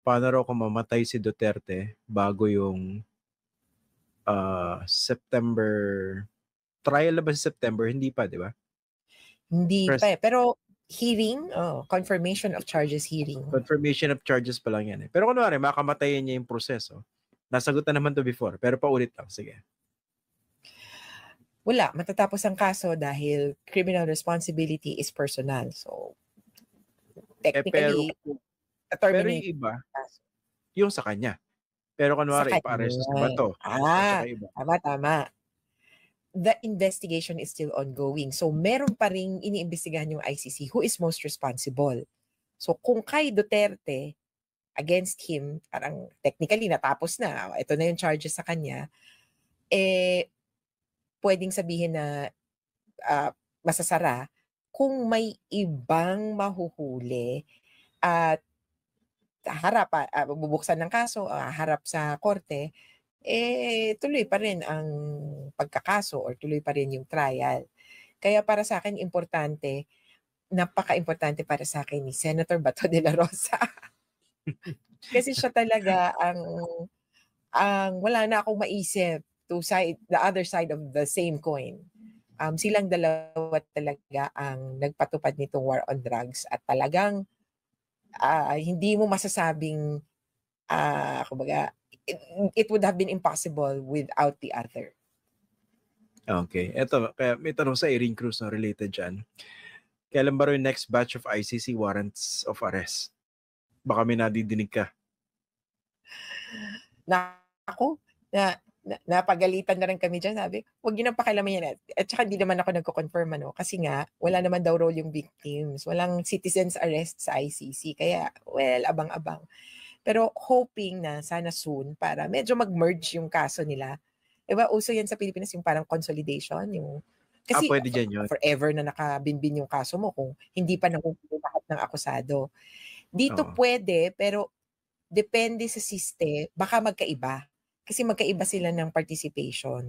paano raw kung mamatay si Duterte bago yung September, trial na ba sa September? Hindi pa, di ba? Hindi pa eh. Pero hearing, confirmation of charges hearing. Confirmation of charges pa lang yan eh. Pero kunwari, makamatayin niya yung proseso. Nasagot na naman to before, pero paulit lang. Sige. Wala, matatapos ang kaso dahil criminal responsibility is personal. So, technically, pero yung iba, yung sa kanya. Pero kunwari, ipa-arresto si Bato. Tama. The investigation is still ongoing. So, meron pa rin iniimbestigahan yung ICC who is most responsible. So, kung kay Duterte, against him, parang technically natapos na, ito na yung charges sa kanya, pwedeng sabihin na masasara kung may ibang mahuhuli at bubuksan ng kaso, harap sa korte, tuloy pa rin ang pagkakaso or tuloy pa rin yung trial. Kaya para sa akin, napaka-importante para sa akin ni Senator Bato de la Rosa. Kasi siya talaga ang wala na akong maisip the other side of the same coin. Silang dalawa talaga ang nagpatupad nitong war on drugs at talagang hindi mo masasabing kumbaga it would have been impossible without the other. Okay. Ito, kaya may tanong sa Irene Cruz na related dyan. Kailan ba yung next batch of ICC warrants of arrest? Baka may nadidinig ka. Napagalitan na rin kami dyan. Sabi, huwag yun ang pakialaman yan. At saka hindi naman ako nagko-confirm kasi nga, wala naman daw role yung victims. Walang citizens arrest sa ICC. Kaya, abang-abang. Pero hoping na sana soon para medyo mag-merge yung kaso nila. Diba, uso yan sa Pilipinas yung parang consolidation. Kasi pwede dyan yun. Forever na nakabinbin yung kaso mo kung hindi pa nakukuha lahat ng akusado. Dito pwede, pero depende sa siste, baka magkaiba. Kasi magkaiba sila ng participation.